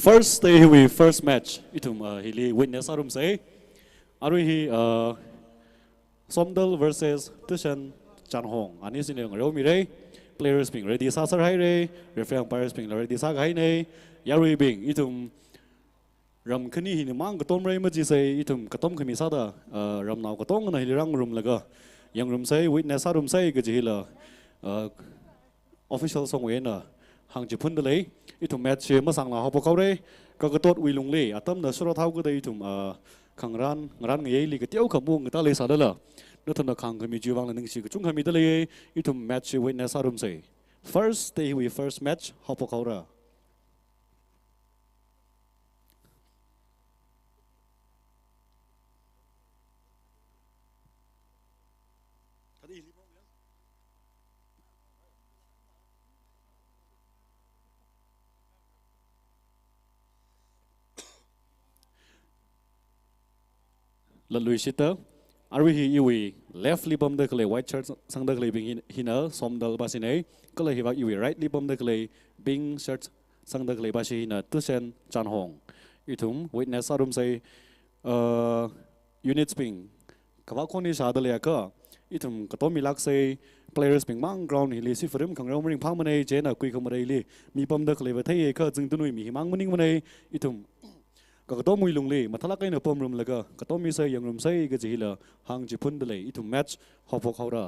First day we first match itum hili witness arum say aru hi SOMDAL versus TUSHEN CHANHONG ani sineng romi re players being ready sa sar hai re referee umpires being ready sa gai ne yaru being itum ram khani hi mang ka tom re ma ji say itum ka tom khami sa da ram naw ka tong na hi rang room laga yang room say witness arum say ga ji la official song we na hang ji phun de le itum match ma sang la ha po kau re ka ka tot wi lung le atam na sura thau ga dei itum khang ran ngai li ka tiau khamu ngta le sa da la no thon na khang khami ji wang la ning si ka chung khami de le itum match witness arum say first day we first match ha po kau ra la lui sita arwi hi iwi left li bom de kle white shirt sang de kle bing hina SOMDAL basine kle hi wa iwi right li bom de kle bing shirt sang de kle basi hina TUSHEN CHANHONG itum witness arum say units ping kawa koni sa de le ka itum ka to milak say players ping mang ground hi li si frim khang rom ring phang mane je na kui kham re li mi bom de kle ba thai ka jing tu nui mi mang muning mane itum ka to mui lung le mathala kai na pom rum laga ka to mi say yang rum say ga ji la hang ji phun de le itum match hopok haura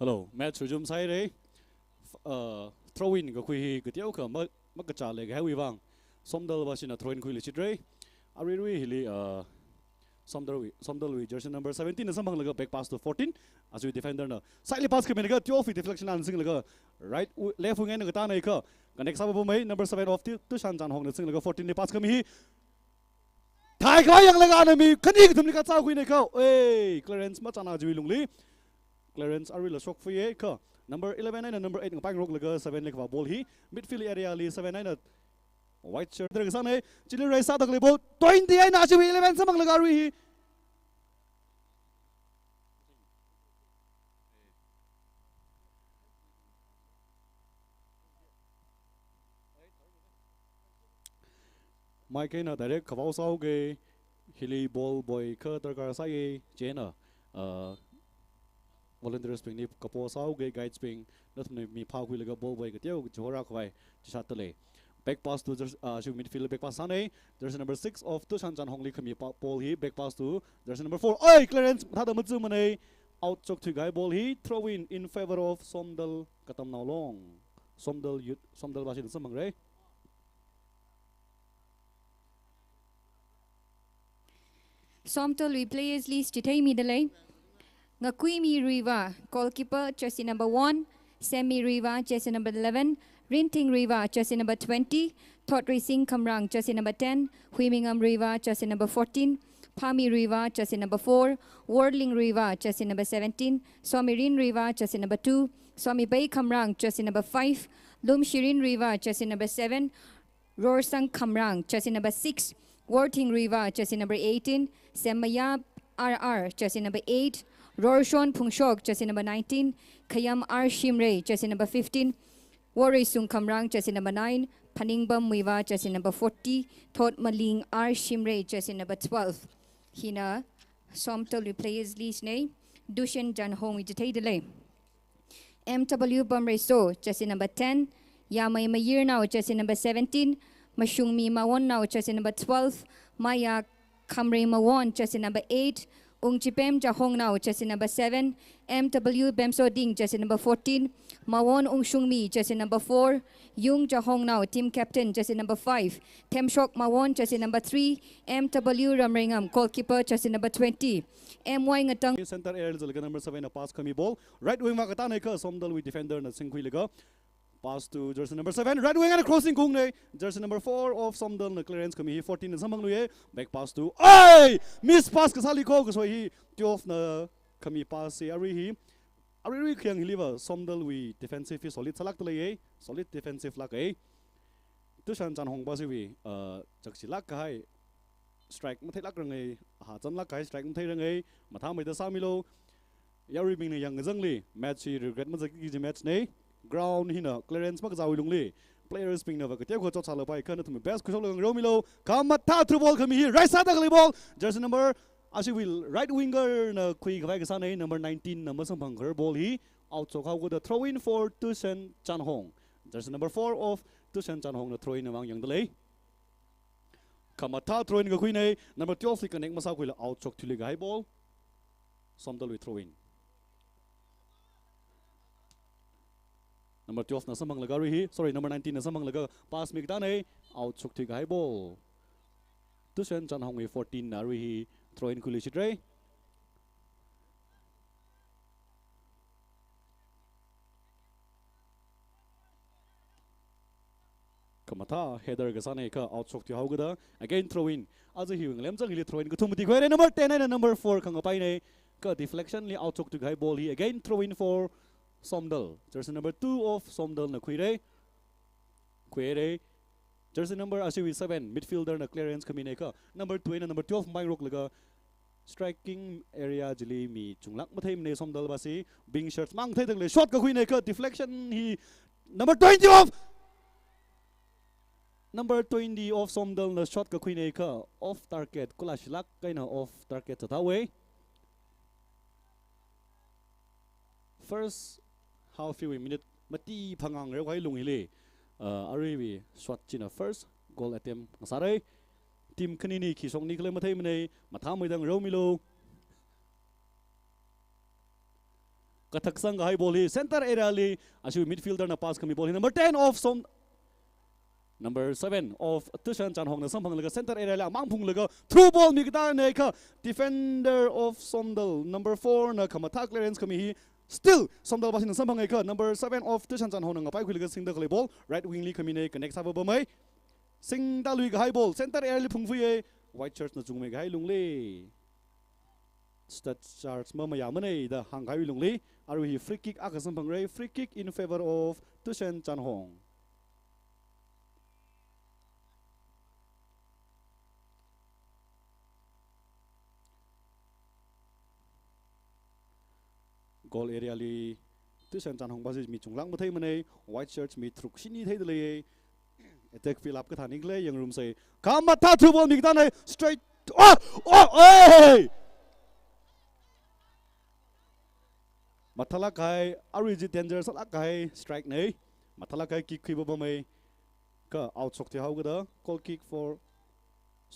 hello match jum sai re throw in ga kui ga tiau ka ma ka cha le ga wi wang SOMDAL basina throw in kui le chit re ari ri hili SOMDAL wi jersey number 17 na samang laga back pass to 14 as we defender na slightly pass ka ga tio fi deflection an sing laga right left wing na ta nai ka next sabu mai number 7 of TUSHEN CHANHONG na sing laga 14 ne pass ka mi thai ka yang laga na mi khani ka thum ni ka cha kui ne ka ei clearance ma chana ji lung li clearance are la sok for ka number 11 and number 8 ngpang rok laga 7 lekwa ball hi midfield area li 7 9 white shirt der sa ne chili rai sa dak le ball 29 na chi 11 samang laga ri hi mai ke na direct khawau sau ge hili ball boy ka tar ka sa ye jena volunteers ping ni kapo sau ge guides ping not mi phau kui laga ball boy ka teu jora khwai chat tale back pass to Shri midfield back pass sane there's number 6 of TUSHEN CHANHONG li khami ball hi back pass to there's number 4 oi clearance tha da mchu mane out chok thu gai ball hi throw in favor of SOMDAL katam now long SOMDAL basin samang re SOMDAL we players list chithei mi dalai. Ngakui mi Riva, goalkeeper, jersey number 1. Semi Riva, jersey number 11. Rinting Riva, jersey number 20. Thotri Singh Kamrang, jersey number 10. Huimingam Riva, jersey number 14. Pami Riva, jersey number 4. Wardling Riva, jersey number 17. Swami Rin Riva, jersey number 2. Swami Bay Kamrang, jersey number 5. Lum Shirin Riva, jersey number 7. Rorsang Kamrang, jersey number 6. Worting Riva, jersey number 18. Semaya RR, jersey number 8. Rorshon Pungshok, jersey number 19. Kayam R. Shimre, jersey number 15. Warisung Kamrang, jersey number 9. Paningbam Muivah, jersey number 40. Thot Maling R. Shimre, jersey number 12. Hina SOMDAL players list name. Dushen CHANHONG Jitay delay. MW Bamreso, jersey number 10. Yamay Mayir now, jersey number 17. Mashung Mi Mawon now, jersey number 12. Maya Kamre Mawon, jersey number 8. Ungchipem Jahong now, jersey number 7. MW Bemso Ding, jersey number 14. Mawon Ungshung Mi, jersey number 4. Yung Jahong now, team captain, jersey number 5. Temshok Mawon, jersey number 3. MW Ramringam, goalkeeper, jersey number 20. MY Ngatang. Center air number 7 a pass kami ball. Right wing makatana ka SOMDAL with defender na Singh liga. Pass to jersey number 7. Right wing and a crossing kung ne. Jersey number 4 of SOMDAL na clearance kami 14 na samang luye. Back pass to ay miss pass kasali ko so hi 12 na kami pass si ari hi. Ari kyang hiliva SOMDAL we defensive solid salak talay solid defensive lak eh. Tushan CHANHONG ba si we jaksi lak kai strike mathai lak rang ei ha chan lak kai strike mathai rang ei matha mai da samilo yari bing ne yang jangli match si regret ma jaki match nei ground hina clearance mak jawi lungli players ping na va kete ko chot sala bai kan thum best ko long romilo kamatha through ball kami here right side the ball jersey number asi will right winger na kui gai ka sanai number 19 number sam bhanger ball hi out so how the throw in for Tushen CHANHONG jersey number 4 of Tushen CHANHONG na throw in among yang delay kamatha throw in ga kui nei number 12 li connect masa kui la out chok thili gai ball SOMDAL we throw in number 12 na samang laga ri hi sorry number 19 na samang laga pass mi ta nei out chok thi gai ball Tushen CHANHONG we 14 na ri hi throw in kuli chitre kamatha header ga sanai ka out chok thi haugada again throw in azu hi lem jang li throw in ka thumti khoi number 10 and number 4 khang pai nei ka deflection li out chok thi gai ball hi again throw in for SOMDAL jersey number 2 of SOMDAL na khuire jersey number asiwi 7 midfielder na clearance kami nei ka number 2 and number 12 mai rok laga striking area jili mi chunglak mathai ne SOMDAL basi bing shirts mang thai dang le shot ka khui nei ka deflection hi number 20 of SOMDAL na shot ka khui nei ka off target kulash lak kaina off target chatawe first half few minute mati phangang re wai lungi le ariwi shot china first goal attempt ngasare team khnini khi song ni kle mathai mane matha moidang romilo kathak sang hai ball hi center area li asu midfielder na pass kami ball hi number 10 of number 7 of Tushen CHANHONG na samphang laga center area la mangphung laga through ball mi ta nei kha defender of SOMDAL number 4 na kamatha clearance kami hi still SOMDAL basin samphang ka number 7 of Tushen CHANHONG na pai khuli ga Singh da kle ball right wing li kami nei connect sa ba mai Singh da lui ga high ball center area li phungfui e white shirt na chung me ga hai lungli stat charts ma ya mane da hang ga lungli aru hi free kick aka samphang re free kick in favor of Tushen CHANHONG goal area li Tushen CHANHONG basi mi chunglang mathai mane white shirts mi thruk sini thai dele attack fill up ka thani gle yang room say kamatha through ball mi ta nei straight hey mathala kai ariji danger sala kai strike nei mathala kai kick khiba ba mai ka out sok thi hauga da goal kick for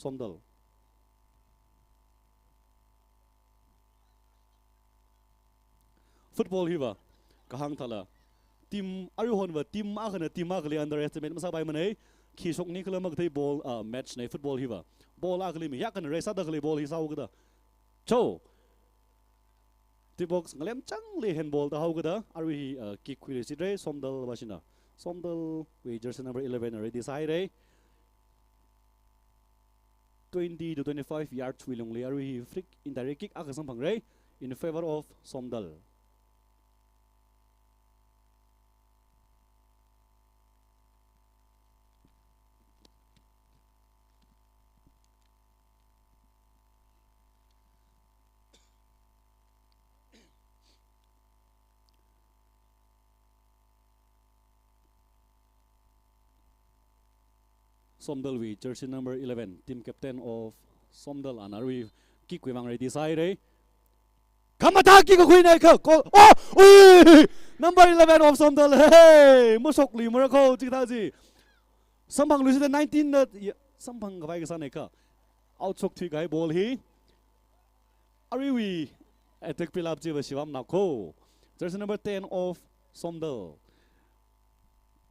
SOMDAL football hiwa kahang thala team aru honwa team akhana team akhle underestimate masa bai mane khi sok ni kala mag thai ball match nei football hiwa ball akhle mi yakan resa da khle ball hi sau gada cho ti box ngalem chang le handball ta hau gada ari kick query sidre somdal basina somdal we jersey number 11 already side re 20 to 25 yards wilong le ari flick indirect kick akasang phang re in favor of somdal. Somdal we jersey number 11 team captain of Somdal and Arwi kick we mang ready side re kamata kick ko nei ko oh number 11 of Somdal hey musok li mura ko chi ta ji sambang lu 19 na sambang ka vai ka sa nei ka out chok thi gai ball hi Arwi we attack pilap ji shivam na ko jersey number 10 of Somdal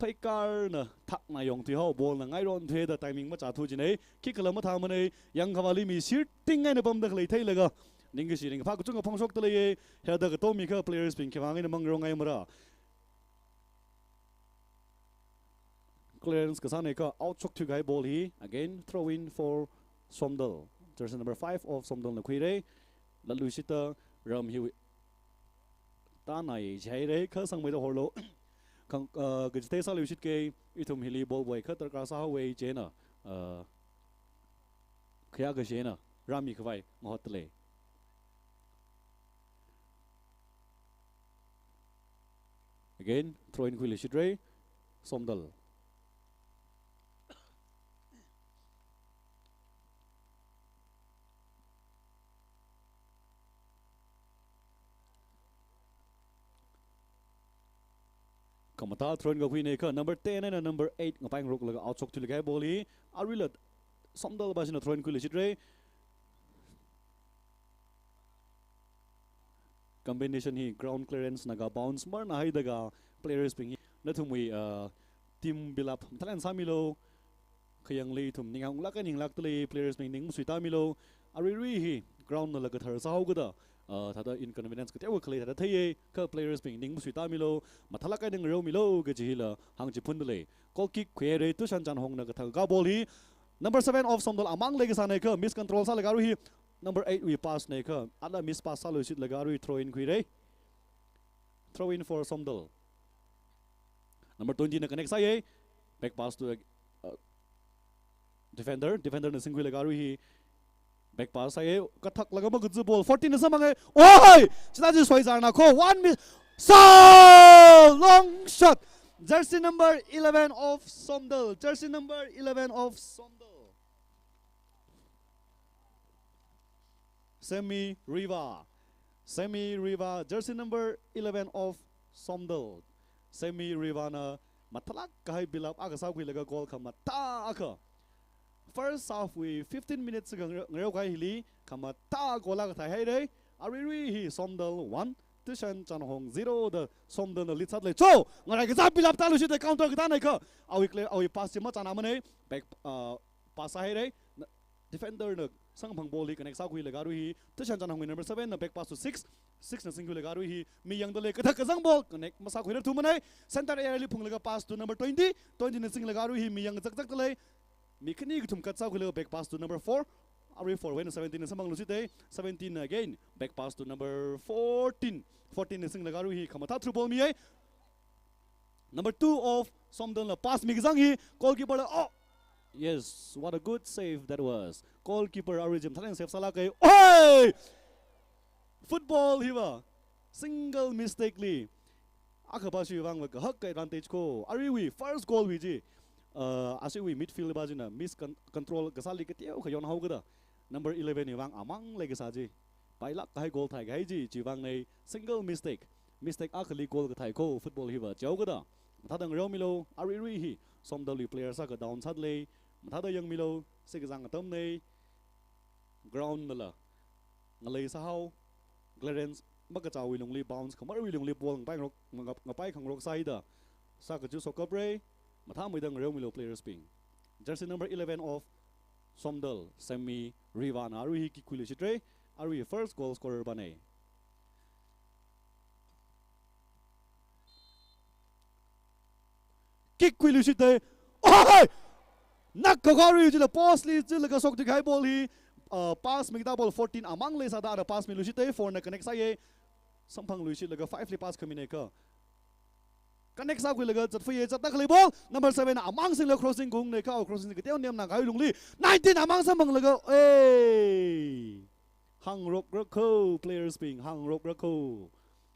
Paikar na thak na yong thi ho ball na ngai ron the da timing ma cha thu ji nei kick la ma tha ma nei yang khawali mi shooting ngai na bam da klei thei lega ning gi siring pha ku chung phong sok ta le he da ka to mi ka players ping khawang ngai na mang rong ngai mara clearance ka sa nei ka out chok thu gai ball hi again throw in for Somdal jersey number 5 of Somdal na khui re la lu sita ram hi ta nai jai re kha sang mai da horlo Kang gajte sa lusit ke itum hili ball boy khatar ka sa way jena khya ga jena rami khwai mohotle again throw in khuli shidre Somdal Kamata throw in ga hui nei ka number 10 and number 8 ngapang rok laga out chok thil ga boli arila Somdal basina throw in khuli shidre combination hi ground clearance naga bounce mar na hai daga players ping na thumui team bilap thalan samilo khayang le thum ningang lak ning lak tle players ping ning suita milo ari ri hi ground na laga thar sa hogada thada inconvenience ka tewa khle thada thei ka players ping ning suita milo mathala ka ning ro milo ga jihila hang ji phundle goal kick khwere tu shan chan hong na ga thaga ball hi number 7 of Somdal amang le ga sa nei ka miss control sa laga ru hi number 8 we pass nei ka ala miss pass sa lo sit laga ru throw in khwire throw in for Somdal number 20 na connect sa ye back pass to defender na singhui laga ru hi back pass ay kathak laga ma gudzu ball 14 na samang oi chita ji soi jar na ko one miss so long shot jersey number 11 of Somdal jersey number 11 of Somdal Semi Riva jersey number 11 of Somdal Semi Riva na matalak kai bilap aga sa kui laga goal khama ta aka first half we 15 minutes ngrew kai hili khama ta gola ka thai hai re ari hi Somdal 1 TUSHEN CHANHONG 0 the Somdal na lead sat le cho ngai ka zap bilap ta lu shit counter ka ta nai ka awi clear awi pass ma chana ma nei back pass hai re defender na sang phang ball hi connect sa kui laga ru hi TUSHEN CHANHONG number 7 na back pass to 6 na single laga ru hi mi yang dole ka thak sang ball connect ma sa kui thu ma nei center area li phung laga pass to number 20 na single laga ru hi mi yang jak le Mikni gutum katsa kulo back pass to number 4. Ari for when 17 samang lusite 17 again back pass to number 14. 14 sing lagaru hi khamata through ball mi number 2 of Somdal na pass migzang hi goalkeeper oh yes what a good save that was goalkeeper Arijim thalang save sala kai oi football hiwa single mistakenly akabashi wang ka hak advantage ko ari we first goal wi ji as we midfield bajina miss control gasali ke teu khayon hauga number 11 ni wang amang lege saji pailak kai goal thai gai ji jiwang nei single mistake akali goal ka thai ko football hiwa chauga da thadang romilo ari hi Somdal player sa ka down sadle thada yang milo sigzang atom nei ground la ngalei sa hau clearance maka chawi longli bounce khamar wi longli ball ngai rok ngapai khang rok sai da sa ka ju sokabre matha moidang romilo players ping jersey number 11 of Somdal Semi Rivana Ruhi ki kule chitre Arui first goal scorer bane. Kick quilu shite. Oh! Nakagari jila post li jila ka sok dikhai ball hi pass migda ball 14 amang le sada ada pass milu shite 4 na connect sa ye samphang lu shit laga 5 li pass kamine ka connect sa ku laga chat fye chat takli ball number 7 amang sing la crossing gung ne ka crossing ke teu niam na kai lungli 19 amang samang laga eh hang rok rakho players ping hang rok rakho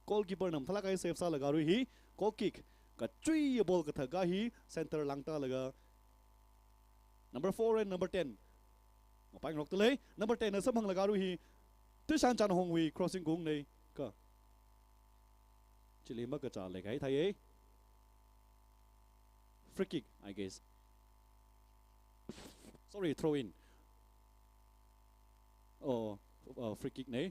goalkeeper nam thala kai save sa laga ru hi goal kick ka three ball ka thaga hi center langta laga number 4 and number 10 Pang rok tele number 10 na samang laga ru hi Tushan CHANHONG wi crossing gung nei ka chili ma ka cha le kai thai free kick I guess sorry throw in oh free kick nei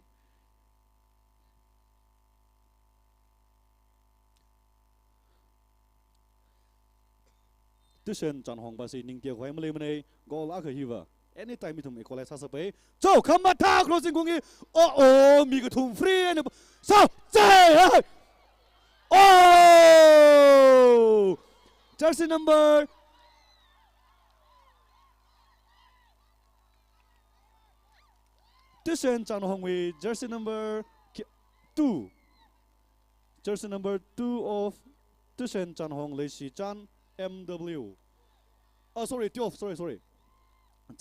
Tushan CHANHONG ba si ning tia khoi male mane goal a ka hi wa anytime itum equalize sa sape so come attack crossing gungi oh mi ka thum free and so say oh jersey number Tushan CHANHONG with jersey number 2 jersey number 2 of Tushan CHANHONG le shi chan MW oh sorry 12 sorry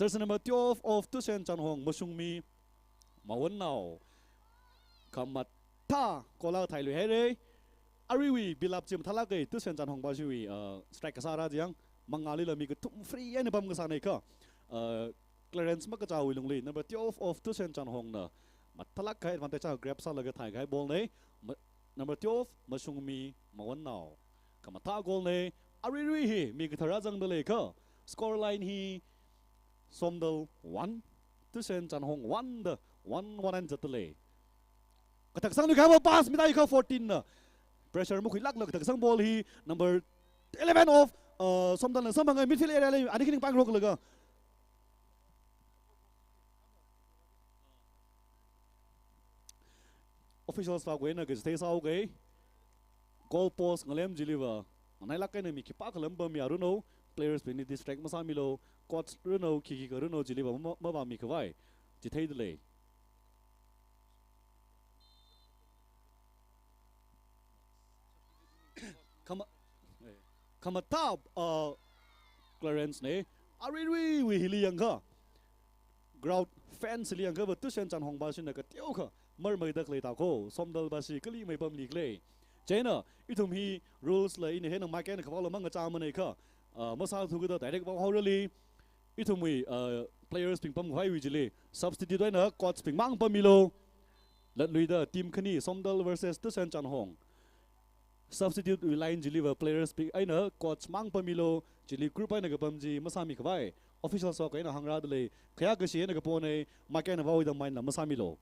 jersey number 12 of Tushan CHANHONG Musungmi Mawan now Kamat Ta Kola Thai Lui Here Ariwi Bilap Jim Talake Tushan CHANHONG Bajui strike Sara Jiang Mangali la mi ka tum free and bam ka sanai ka clearance ma ka chawi lungli number 12 of Tushan CHANHONG na matalak ka advantage cha grab sa laga thai kai ball nei number 12 Musungmi Mawan now Kamata goal nei Ariwi hi mi ka thara jang dale ka score line hi SOMDAL 1 Tushan CHANHONG 1 the 1 and jatale katak sang ni ka pass mi dai ka 14 na pressure mo khilak la katak sang ball hi number 11 of SOMDAL na samang midfield area le ani kining pang rok laga officials pa ko na ke stay sa okay goal post ngalem deliver anai lak kai na mi ki pa kalam ba mi aruno players pe ni distract masa milo coach runo kiki ka runo deliver ma ba mi khawai ji thei dele kama top clearance ne ari we hili yang ka ground fans li yang ka ba Tushan CHANHONG ba sin na ka teu ka mar mai dak le ta ko SOMDAL ba si kali mai bam lik le chena itum hi rules la in he na ma ka na ka lo mang ka cha ma nei ka masa thu ka direct ba ho really itum wi players ping pam hoi wi jile substitute na coach ping mang pa milo lat lui da team khani SOMDAL versus Tushan CHANHONG substitute line deliver players ping ai na coach mang pa milo jili group ai na ka pam ji masa mi khwai official so ka na hangra dele khaya ka si na ka po nei ma ka na ba wi da main na masa milo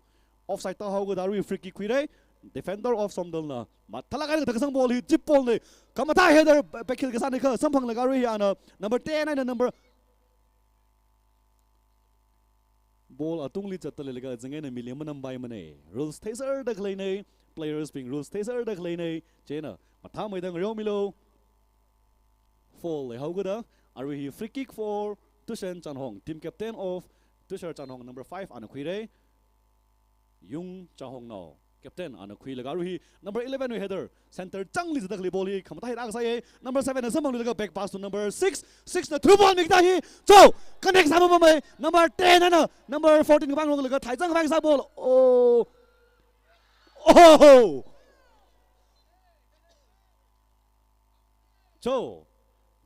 offside ta ho ga daru free kick khire defender of SOMDAL na mathala ka ta sang ball hi chip ball ne kamata header backhill ka sa ne ka samphang la garu hi ana number 10 and number ball atung li chat le ga jenge na miliam nam bai mane rules taser dak le nei players being rules taser dak le nei chena matha mai dang ro milo fall le ho ga da are hi free kick for Tushan CHANHONG team captain of Tushan CHANHONG number 5 ana khire Yung CHANHONG now captain ana khui laga ru hi number 11 we header center changli zadak li ball hi khamata hi rak sai number 7 samang laga back pass to number 6 na through ball mikta hi so connect sa ma mai number 10 na number 14 ka bang laga thai chang bang sa ball oh so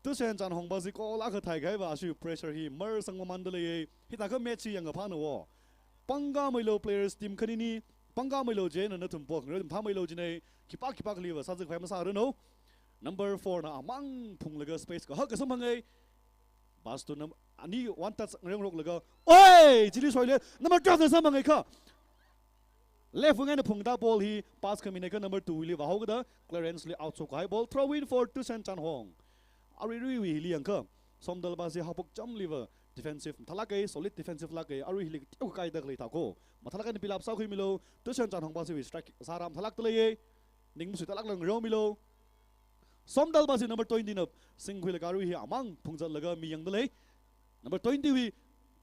Tushan CHANHONG ba si ko la ka thai gai ba shu pressure hi mer sang ma mandale hi ta ka match hi yang pha no wo panga mailo players team khanini panga mailo je na thum pok rum tha mailo jine kipak liwa sa jik phai ma sa no number 4 na amang phung laga space ka ha ka samangai bas to nam ani one touch reng rok laga oi jili soile number 12 na samangai ka left wing na phung da ball hi pass kamine ka number 2 li wa ho ga clearance li out so high ball throw in for Tushan CHANHONG ari wi li yang ka SOMDAL ba si hapok cham liwa defensive thalake solid defensive lake aru hilik tiu kai dak le thako mathalaka ni pilap sau khi milo tushan chan hong ba si strike saram thalak tale ning musu talak lang ro milo somdal ba si number 20 nap Singh hui lagaru hi amang phungjal laga mi yang dale number 20 wi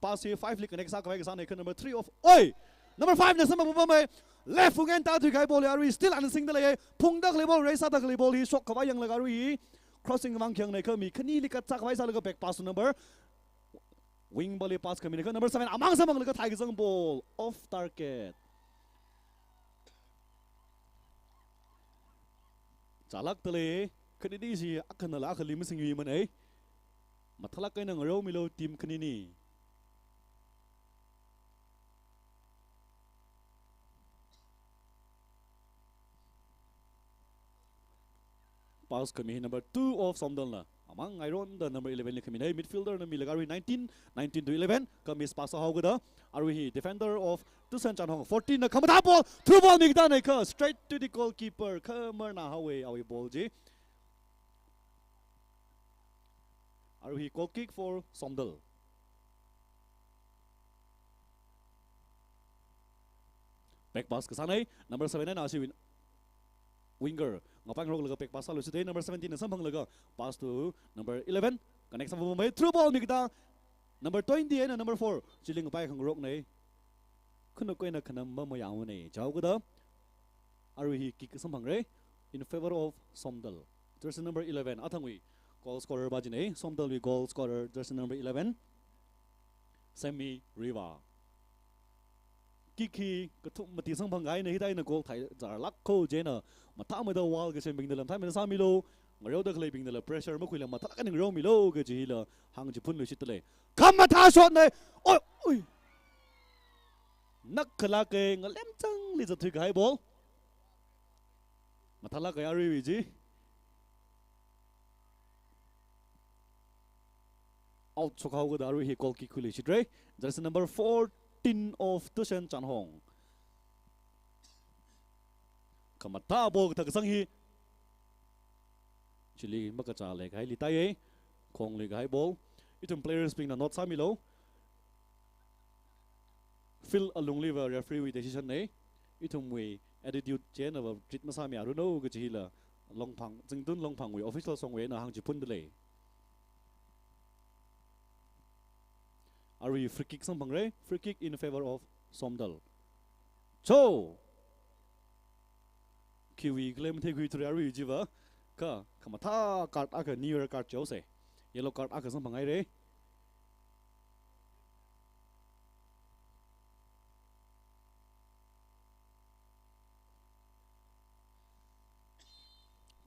pass 5 lik connect sa kai sa ne number 3 of oi number 5 na sama ba mai left fungen ta thu kai ball aru still an sing dale phung dak le ball race dak le ball hi sok ka yang lagaru hi crossing mang kyang ne ka mi khani li ka chak vai sa laga back pass number wing ball pass kami ne number 7 amang samang laga thai jang ball off target chalak tale khani di si akan la khali mi singi man ai mathalak kai nang ro milo team khani ni pass kami number 2 of Somdal na among iron the number 11 kami nei midfielder na milagari 19 to 11 kami pass how gada aru defender of Tusan Chanhong 14 na kamata ball through ball migda nei ka straight to the goalkeeper kamer na awi ball ji aru goal kick for Somdal back pass ke sanai number 7 na asiwin winger ngapang rog laga pek pass lu today number 17 na samphang laga pass to number 11 connect sa mai through ball migda number 20 and number 4 chiling pai khang rog nei khunu koina khanam ma mo yaw nei jaw gada aru hi kick samphang re in favor of Somdal jersey number 11 athangwi goal scorer bajine Somdal wi goal scorer jersey number 11 semi riva kiki kathum mati samphang gai nei dai na goal thai jar lak ko je na mata ma da wall ge sem bing dalam thai ma sa milo ngaro da khlei bing dala pressure ma khuila mata kan ngro milo ge ji la hang ji phun lu sit le kam ma tha shot nei oi oi nak khala ke ngalem chang li za thui gai ball mata la ga ari wi ji out chokau ga daru hi goal kick khuli sit re jersey number 14 of Tushan Chanhong kamata ball thak sang hi chili makacha le gai li tai khong le gai ball itum players ping na not samilo fill along liver referee with decision nei itum we attitude chen of treat masami aru no ge chi la long phang jingtun long phang we official song we na hang ji pun de le are we free kick sampang re free kick in favor of Somdal so kiwi claim the gui thri are jiwa ka kamata card aka new year card chose yellow card aka sampang ai re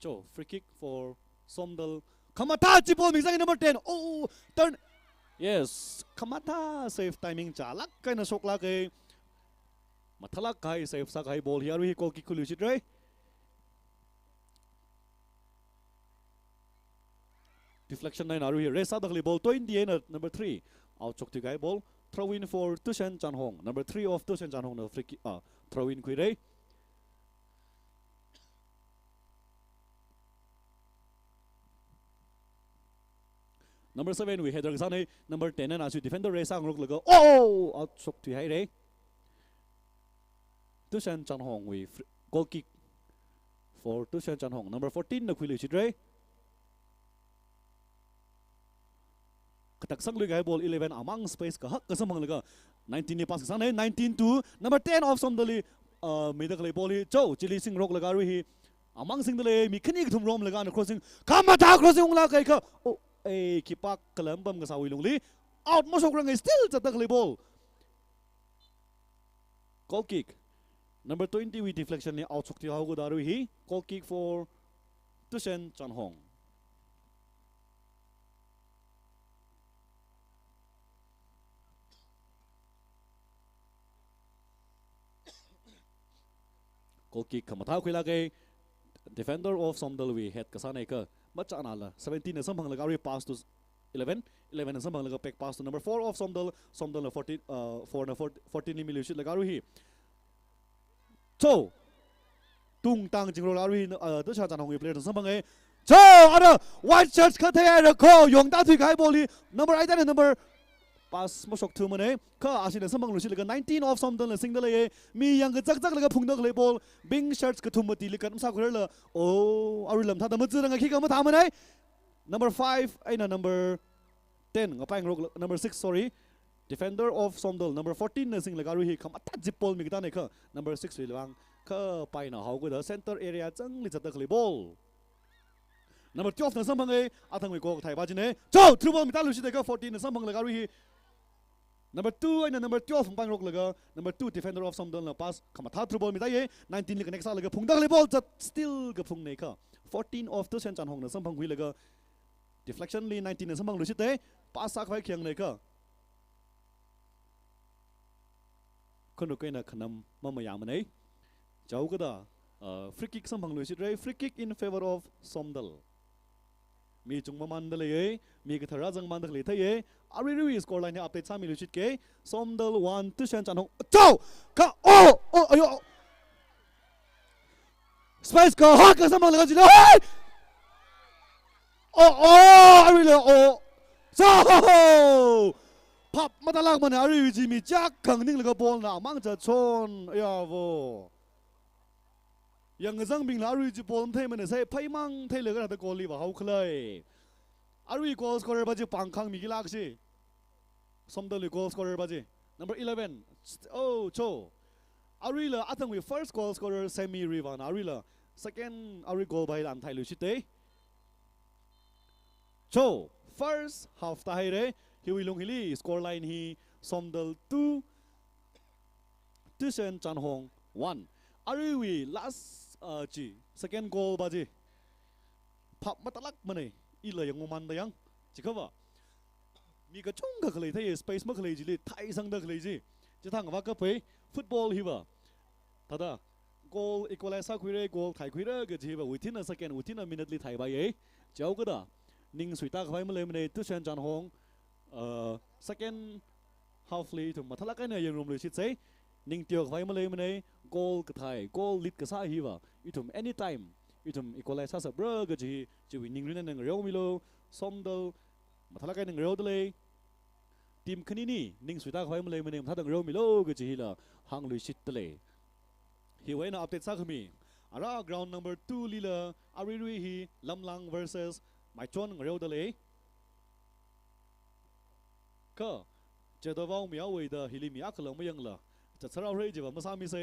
so free kick for Somdal kamata chipol mixang number 10 oh turn yes kamata safe timing chalak kaina sokla ke mathalak kai safe sa kai ball here hi goal kick khulu sit re deflection nine aru hi resa dakli ball 20 and number 3 out chok ti gai ball throw in for Tushan Chanhong number 3 of Tushan Chanhong no free kick throw in kui re number 7 we header sang number 10 and asu defender re sang rok laga oh out chok ti hai re Tushan Chanhong we goal kick for Tushan Chanhong number 14 na khuli sit re katak sang lu gai ball 11 among space ka hak ka samang laga 19 ni pass sang 19 to number 10 of Somdali medak le ball hi cho chili sing rok laga ru hi among sing dale mi khani thum rom laga na crossing kamata crossing la kai ka oh a kipak kalambam ga sawi lungli out mo sok rang still chatak le ball goal kick number 20 with deflection ni out sok ti haw go daru hi goal kick for Tushan Chanhong goal kick kamata khila ke defender of Somdal we head kasane ka macha anala 17 na samphang laga re pass to 11 na samphang laga pek pass to number 4 of Somdal na 14 ni milu shit laga ru hi so tung tang jingro la ru hi to cha Chanhong player samphang e so ada white shirts ka the ra ko yong ta thui kai boli number 8 and number pass mo shok thu mane ka asin samang lu silga 19 of somdal na singdal ye mi yang ga jak jak laga phungda le ball bing shirts ka thumati likan sa khur la oh arulam tha da machira nga khika ma tha mane number 5 aina number 10 nga paing rok number 6 sorry defender of somdal number 14 na sing laga ru hi kham atat jipol mi ta ne kha number 6 wilwang ka paina hau ko da center area chang li chata khli ball number 12 na samang e athang wi ko thai ba jine chau thru ball mi ta lu si de ka 14 na samang laga ru hi number 2 and number 12 pang rok laga number 2 defender of somdal na pass khama tha thru ball mi ta ye 19 le next laga phungda le ball chat still ga phung nei kha 14 of TUSHEN CHANHONG na sampang hui laga deflection li 19 na samang lu si te pass sak vai khiang nei ka kono kai na khanam mama ya manai chau ka da free kick sampang lu si re free kick in favor of somdal mi chung man dal ye mi ka thara jang man dal le thai ari ri score line update sa mi lu chit ke somdal 1 TUSHEN CHANHONG chau ka oh ayo space ka ha ka samang laga jina ari le so pop matalang man ari wi ji mi jak khang ning laga ball na mang cha chon ya vo yang zang bing la ari ji ball thai man sai phai mang thai le ga ta goal li ba hau khlai ari goal scorer ba ji pang khang mi gi lak si somdal goal scorer ba ji number 11 oh cho ari la athang wi first goal scorer semi rivan ari la second ari goal by lam thai lu chite cho first half ta hai re hi wi long hili score line hi somdal 2 TUSHEN CHANHONG 1 ari wi last ji second goal ba ji phap matalak mane i la yang man da yang chi khawa mi ka chung ka khlei thai space ma khlei ji li thai sang da khlei ji chi thang wa ka pe football hi ba tada goal equalize sa khuire goal thai khuire ge ji ba within a second within a minute li thai ba ye chau ka da ning suita khwai ma le mane TUSHEN CHANHONG second half li thum mathala kai na yang rom le chit sei ning tio khwai ma le mane goal ka thai goal lit ka sa hi ba itum anytime itum equalize sa bra ge ji ji wi ning rin nang reu mi lo somdal mathala kai nang reu dele team khani ni ning suita khwai ma le mane matha dang reu mi lo ge ji la hang lu chit tele hi wai na update sa khami ara ground number 2 lila arirui hi lamlang versus mai chon reu dele ka chedawang miao wei da hili mi aklang mayang la chachara rei jiba masami se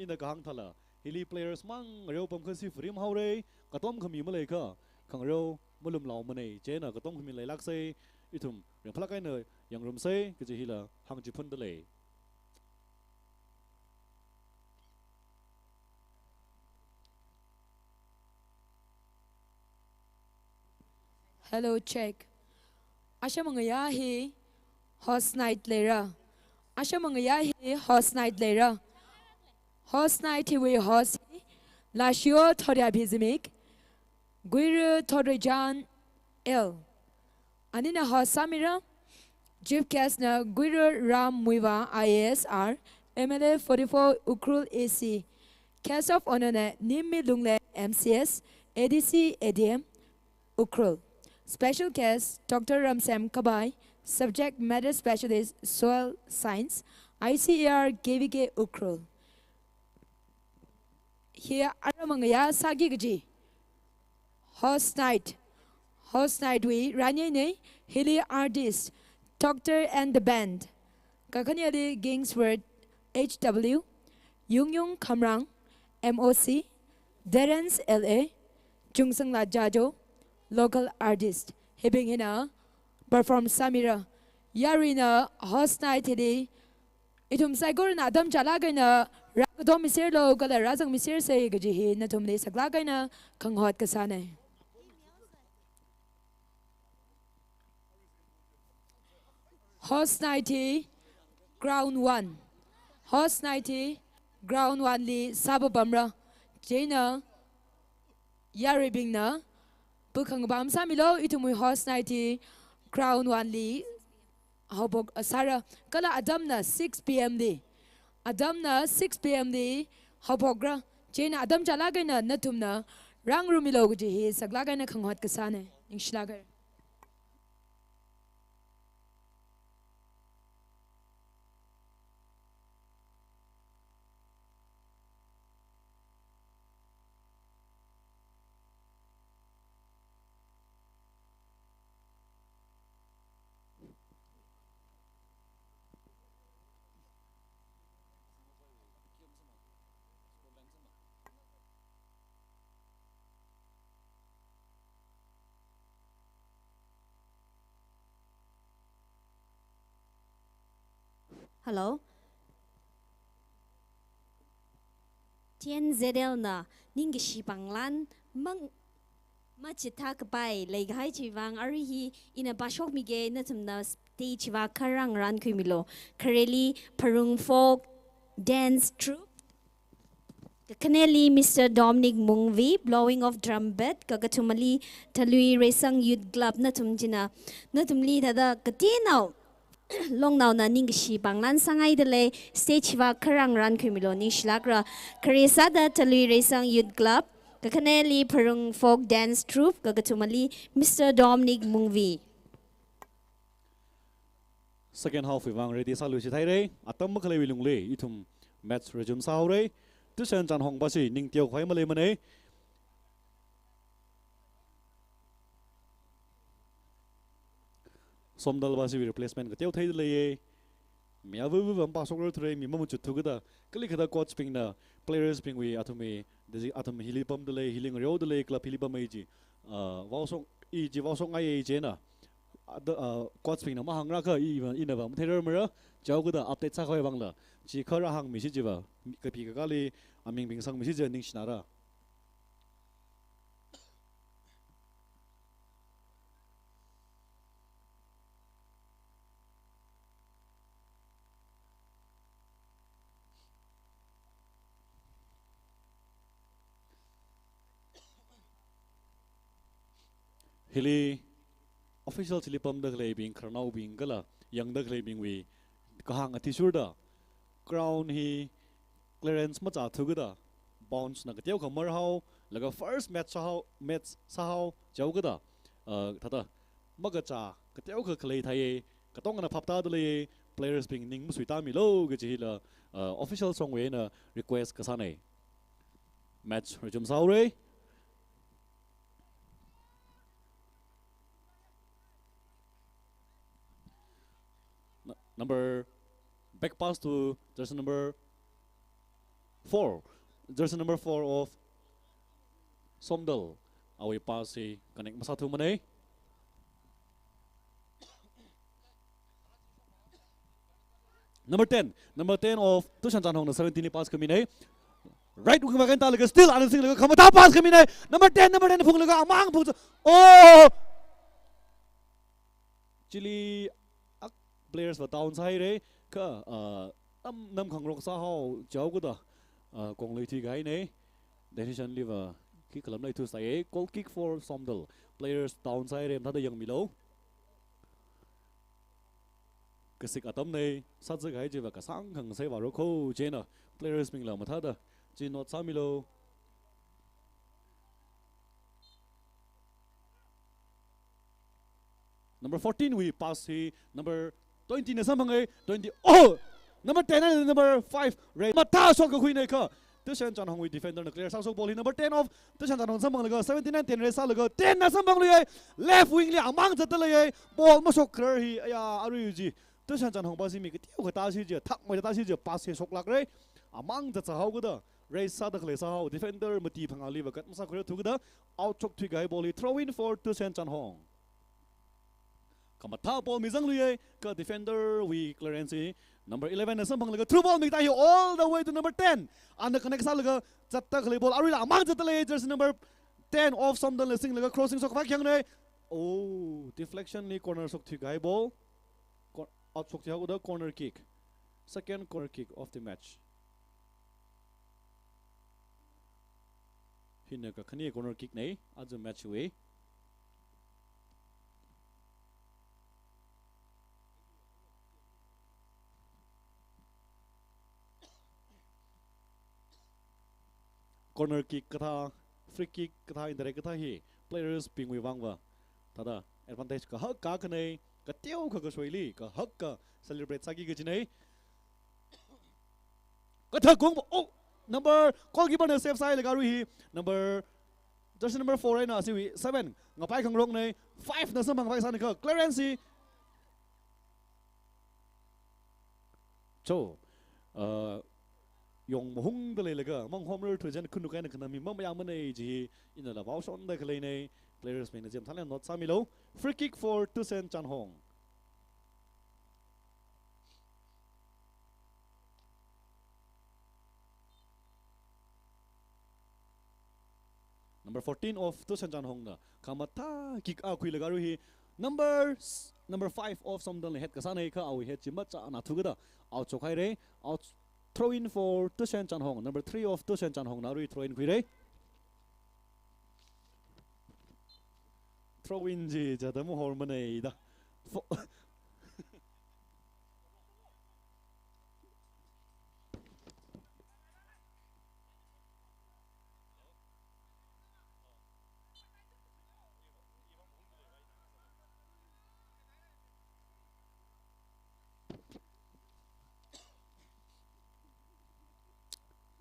in the gang thala hili players mang reu pam khasi frim haure katom khami ma le ka khang reu mulum law mane chena katom khami le lak se ithum reng phala kai ne yang rum se ke ji hila hang ji phun dele hello check asha mangaya hi host night lera asha mangaya hi host night lera host night hi we host lashio thoria bizmik guir thorejan el anina host samira chief guest na guir ram muivah IASR MLA 44 Ukhrul AC cast of honor na nimmi lungle MCS ADC ADM Ukhrul. Special guest Dr. Ramsam Kabai, subject matter specialist soil science ICAR KVK Ukhrul. Here aramangaya sagi gaji host night we ranye ne hilly artist Doctor and the band kakanyali Gingsword HW Yung Kamrang MOC Derens LA Jungsang La Jajo local artist hebing hina perform samira yarina host night today itum saigor na adam chala gaina rakdom misir lo gala razang misir se gaji hi na tumle sagla gaina khanghot ka sane host night ground 1 host night ground 1 li sababamra jena yaribing na bukhang bam samilo itumui host night crown one li hobok asara kala adam na 6 pm li adam na 6 pm li hobogra chena adam chalaga na natumna rang rumilo ji hi saglaga na khanghot kasane ingslaga Hello. TNZL na ning si panglan mang machita kapai legai chiwang arihi ina bashok mige na tumna stage wa karang ran kumilo kareli parung folk dance troupe Kaneli Mr. Dominic Muivah blowing of trumpet kagatumali talui resang youth club na tumjina na tumli tada katinau long now na ning si banglan sangai dele stage wa karang ran kumilo ni shlagra karisa da talui resang youth club kakaneli parung folk dance troupe kagatumali Mr. Dominic Muivah. Second half we wang ready salu si thai re atam makhale wilung le itum match resume sao re TUSHEN CHANHONG basi ning tiao khoi male mane SOMDAL basi replacement ka tiao thai le ye mia vu vam pa sok re mi mamu chu thu ga kali khada coach ping na players ping we atumi desi atum hili pam de le healing rio de le club hili pam ai ji wasong i ji wasong ai je na coach ping na ma hangra ka i ina vam thai mer chau ga update sa khoi bang la chỉ khơi ra hàng message vào cái bị cái li mình bình sang message ning sinara hili official chili pam dak le bing kharnau bing gala yang dak le bing wi ka hang ati sur da ground hi clearance ma cha thu ga bounce na ka tiao khamar hau laga first match sa hau jau ga da thata ma ga cha ka tiao kha khlei thai ka tong na phapta du le players being ning musui ta mi lo ga chi la official song we na request ka sa nei match rejum sau re number back pass to jersey number 4. Jersey number 4 of SOMDAL. Away pass si connect masatu mane. Number 10 of TUSHEN CHANHONG na 17 pass kami ne. Right uk makan ta laga still anang sing laga khamata pass kami ne. Number 10 phung laga amang phung. Oh! Chili players wa down side re ka nam khang rok sa hau chau ko da kong lei thi gai ne decision liver kick lam lai thu sai goal kick for SOMDAL players down side em thada yang milo ka sik atam nei sat zai gai je wa ka sang khang sai wa ro kho je na players ming la ma thada chi not sa milo number 14 we pass he number 20 na samang 20 oh number 10 and number 5 right mata shot ko khui nei ka TUSHEN CHANHONG we defender na clear sang ball number 10 of TUSHEN CHANHONG samang laga 79 10 resa laga 10 na samang le left wing le amang jat le ball ma sok clear hi aya aru ji TUSHEN CHANHONG ba si mi ke tiu ta si je thak mai ta si je pass he sok lak re amang jat sa hau ga da resa da khle sa hau defender mati phanga li wa kat ma sa khre thu ga da out chok thi gai ball throw in for TUSHEN CHANHONG Kamata ball mizang luye ka defender we clearance number 11 na sampang laga through ball migta hi all the way to number 10 and the connect sa laga chatta khale ball arila amang chatta le jersey number 10 of SOMDAL le sing laga crossing sok phak yang ne oh deflection ni corner sok thi gai ball out sok thi ha da corner kick second corner kick of the match hinna ka khani corner kick nei आज match we corner kick katha free kick katha indirect katha hi players ping wi wangwa tada advantage ka hak ka khnei ka teu kha ka soili ka hak ka celebrate sagi ge chinai katha gong oh number goalkeeper na save sai laga ru hi number jersey number 4 na si 7 ngapai khang rong nei 5 na samang vai san ka clearance cho yong mohung de le ga mong hom ru thujan khunu kai na khana mi mam yang mane ji ina la baw son da khle nei players me na jem thalen not samilo free kick for TUSHEN CHANHONG number 14 of TUSHEN CHANHONG na kamata kick a kui lagaru hi number 5 of SOMDAL head kasane ka awi head chimba cha na thugada out chokai re out throw in for TUSHEN CHANHONG number 3 of TUSHEN CHANHOng naru throw in kui re throw in ji jadamu hormone da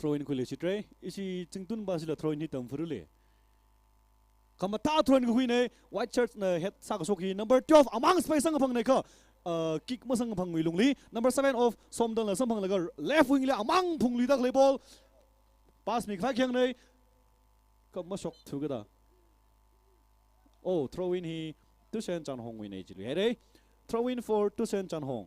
throw in kule chitre isi chingtun basila throw in hi tam furule kamata throw in hui ne white shirt na head sa ka soki number 12 among space sang phang ne ka kick ma sang phang mi lungli number 7 of SOMDAL na sang phang laga left wing le among phungli dak le ball pass mi khai kyang ne ka ma shok thu ga da oh throw in hi TUSHEN CHANHOng wi ne ji le re throw in for TUSHEN CHANHOng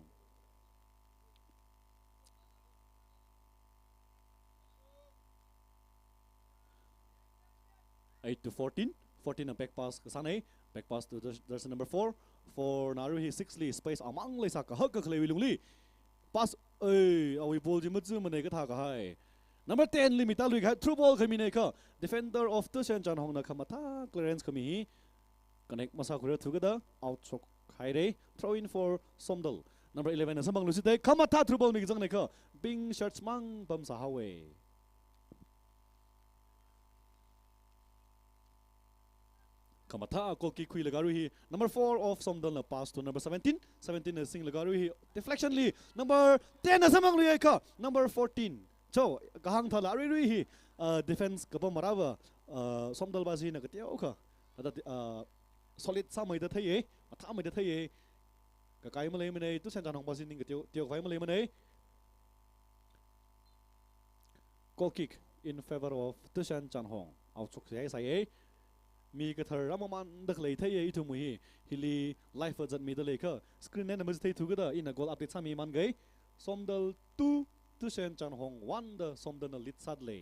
8 to 14 14 a back pass kasane back pass to there's number 4 for naru hi 6ly space among le sa ka hak ka khle wilungli pass ei awi ball ji mutzu mane ka tha ka hai number 10 limita lui ga through ball khami ne ka defender of TUSHEN CHANHOng na khamata clearance khami hi connect masa khura thugada out chok khai re throw in for SOMDAL number 11 samang lusite khamata through ball mi jang ne ka bing shots mang bam sa hawe kamata ko ki kui lagaru hi number 4 of SOMDAL na pass to number 17 na Singh lagaru hi deflection li number 10 na samang lui ka number 14 cho kahang thala ri hi defense ka pa marawa SOMDAL bazi na katia ka solid sa mai da thai tha mai da thai ka kai ma le mane TUSHEN CHANHOng bazi ning ka tio kai ma le mane goal kick in favor of TUSHEN CHANHOng out chok sai mi ka thar ramaman dak lei thai itu mu hi hili life zat mi da le ka screen ne namaz thai thu ga da in a goal update sa mi man gai SOMDAL 2 TUSHEN CHANHOng 1 the SOMDAL na lit sadle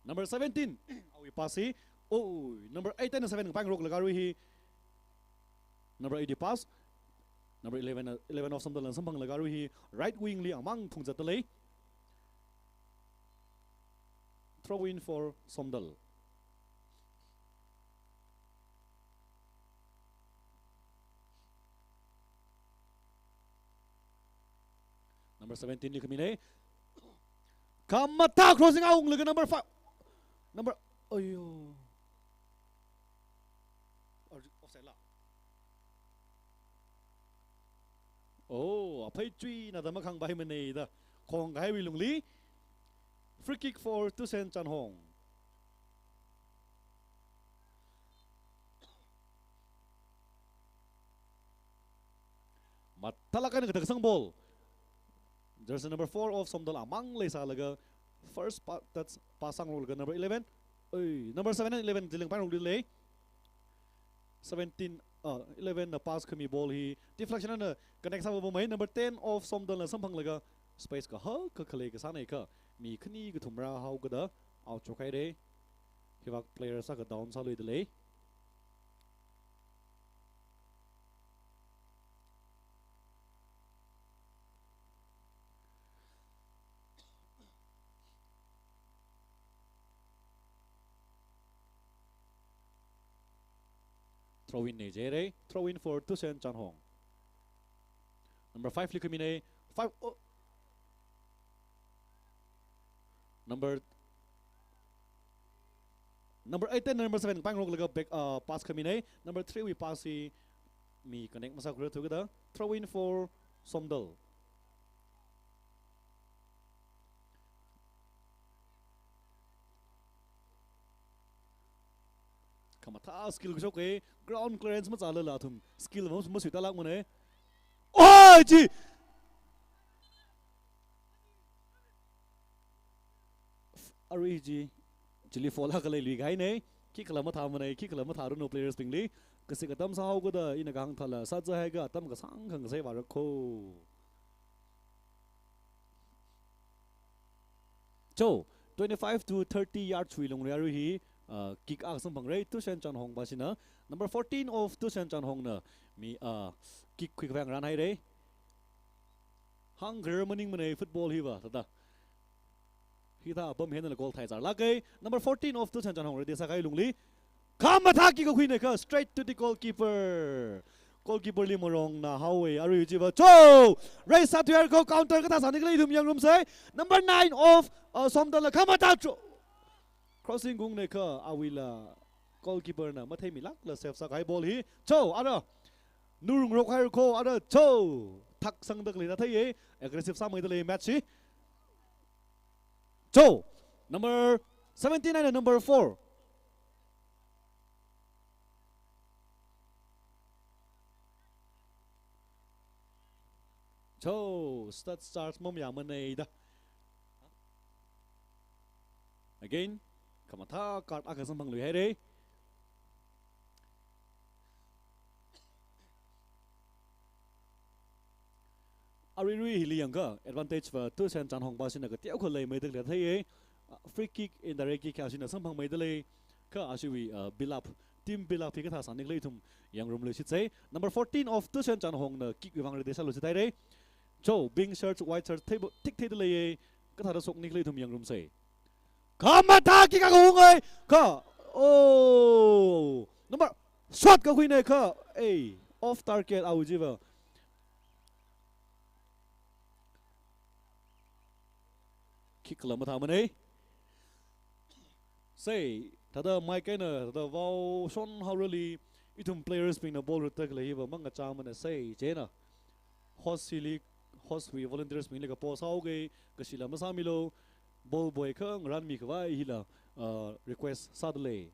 number 17 awi pasi oh number 8 and 7 bang rok lagaru hi number 80 pass number 11 of SOMDAL na sampang lagaru hi right wing li amang phung zat le throw in for SOMDAL number 17 ni kami ne kamata crossing out laga number 5 number ayo offside la oh apai chui na da makhang bai mane da khong gai wi lungli free kick for TUSHEN CHANHOng matalakan ka sang ball there's a number 4 of SOMDAL amang le sa laga first that's pasang roll ga number 11 number 7 and 11 diling pang roll le 17 11 na pass kami ball hi deflection na connect sa bo mai number 10 of SOMDAL na sampang laga space ka ha ka khale ka sa nei ka mi khni ga thumra hau ga da out chokai re hiwak player sa ka down sa lui de le throw in ne jere throw in for TUSHEN CHANHOng number 5 likamine 5 number 8 and number 7 pang rok laga back pass kamine number 3 we pass mi connect masa khura thugada throw in for SOMDAL kamata skill ko ke ground clearance ma chala la thum skill ma suita lak mane oi ji ari ji chili fola ka le li gai ne ki kala ma tha mane ki kala ma tharu no players pingli kasi ka tam sa hau ga da ina gang thala sa ja hai ga tam ka sang khang sai wa rakho cho 25 to 30 yard chui long ri hi kick ang sang bang rei TUSHEN CHANHONG ba sina number 14 of TUSHEN CHANHONG na mi kick quick vang ran hai rei hang germaning mane football hi ba tada hi ta bom hen na goal thai zar lagai number 14 of TUSHEN CHANHONG re desa kai lungli kam attack ki ko hui ne ka straight to the goalkeeper goalkeeper li morong na hawe aru ji ba cho race up here go counter ka ta sa niklai dum yang rum sai number 9 of SOMDAL la kam attack crossing gung ne ka awila goalkeeper na mathai milak la save sa kai ball hi cho ara nurung rok hai ko ara cho thak sang dak le na thai aggressive sa mai le match hi cho number 79 and number 4 cho starts mom ya mane da again kamata card aka sang bang lui hai re ari rui hiliang ka advantage for TUSHEN CHANHONG ba sin ka tiau khol lei mai dak le thai free kick in the kick ka sin sang bang mai dale ka asiwi build up team build up ka tha san nik lei thum yang rum lu sit sei number 14 of TUSHEN CHANHONG na kick wi bang re desa lu sit thai re cho bing shirt white shirt table tik thai dale ka tha da sok nik lei thum yang rum sei kamata ki ka gung ai ka oh number shot ka hui ne ka off target au jiwa kick la ma tha mane say tada mai kai na tada wow son how really itum players being a ball retak le hiwa manga cha mane say je na host we volunteers being like a pos how ge ka sila ma sa milo ball boy khang ran mi khwa hila request sadle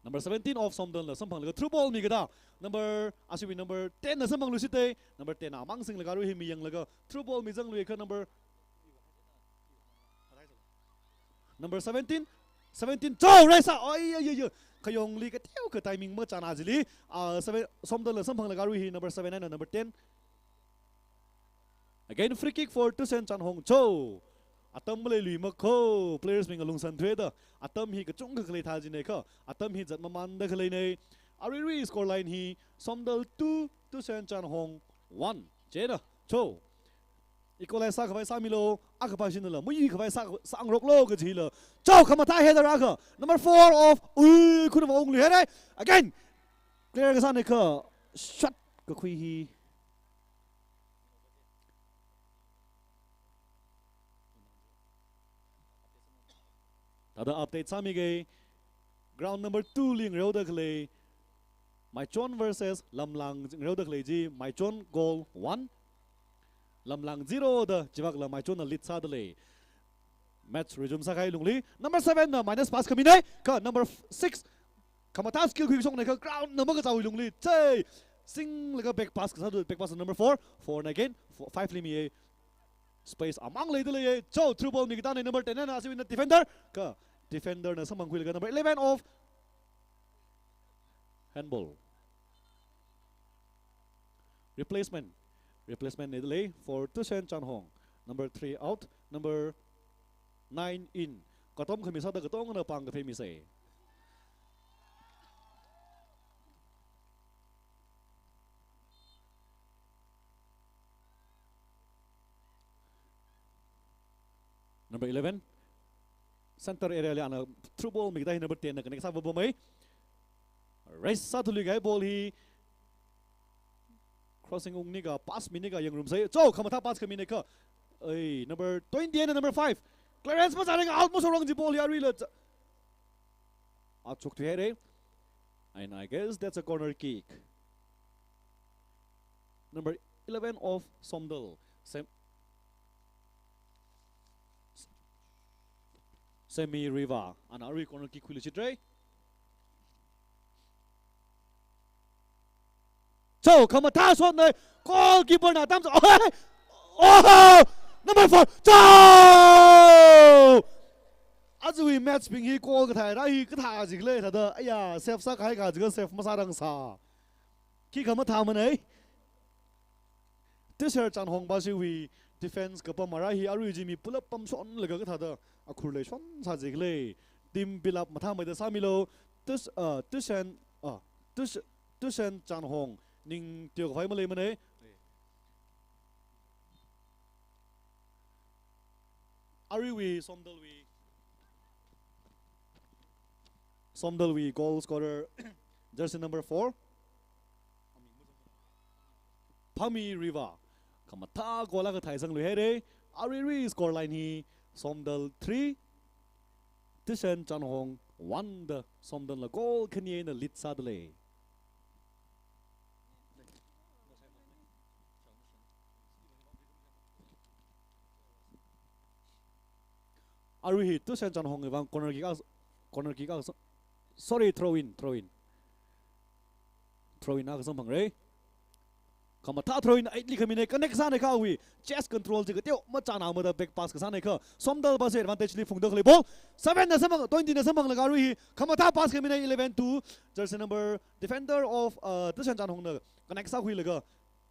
number 17 of SOMDAL na sampang laga through ball mi gada number asiwi number 10 na sampang lusite number 10 amang sing laga ru hi mi yang laga through ball mi jang lu ka number 17 cho raisa oi kayong li ka tiu ka timing ma chana jili SOMDAL na sampang laga ru hi number 7 and number 10 again free kick for TUSHEN CHANHONG cho atam male lui ma kho players being along san thwe da atam hi ka chung ka klei tha ji ne kha atam hi jat ma man da klei nei ari score line hi SOMDAL 2 TUSHEN CHANHONG 1 je na cho equalize sa ka bai sa milo aka pa shin la mui ka bai sa ang rok lo ka ji la cho kama ta header aka number 4 of kun ma ong lu he again player ka sa ne kha shot ka khui hi tada update sami ge ground number 2 ling reu da khle Maichon versus Lamlang reu da khle ji Maichon goal 1 Lamlang 0 da jiwak la Maichon na lead sa da le match resume sa kai lungli number 7 na minus pass kami nei ka number 6 kamata skill quick song nei ka ground na ma ka chawi lungli chei Singh laga back pass ka sa back pass number 4 na again 5 limi space among le dele cho through ball mi kita number 10 na asiwin na defender na samang kuil number 11 of Hon'ble replacement ne dele for TUSHEN CHANHONG number 3 out number 9 in katom khami sa da katong na pang ka phemi se number 11 center area le ana through ball mi dai number 10 na connect sa bo mai race sa thuli gai ball hi crossing ung ni ga pass mi ni ga yang room sai cho khamata pass kami ne ka number 20 and number 5 clearance ma jaring out mo so wrong ji ball ya real out chok to here and I guess that's a corner kick number 11 of SOMDAL semi riva ana ri corner kick khuli chitre so kamata shot nei goalkeeper na tam oh number 4 cho azui match bing hi goal ka thai ra hi ka tha ji le tha da aya save sa kai ka ji save ma sa rang sa ki kama tha man ei TUSHEN CHANHONG ba si wi defense kapa marahi aru jimi pull up pam son laga ka thada Ukhrul le son sa jigle team build up matha mai da samilo tushen tushen CHANHONG ning tio phai ma le mane Ariwi SOMDAL goal scorer jersey number 4 Phami Riva Kamata gola ka thai sang lu here Ariwi score line hi SOMDAL 3 Tushen CHANHONG 1 the SOMDAL la goal khanie na lit sadle Ariwi Tushen CHANHONG evang corner kick sorry throw in ak sam phang re Kamata throw in idly khamine connect sa ne kha wi chest control ji teo ma chana ma da back pass ka sa ne kha SOMDAL ba se advantage li phung da khale ball 7 na samang 20 na samang la garu hi Kamata pass khamine 11 to jersey number defender of Tushen CHANHONG na connect sa hui laga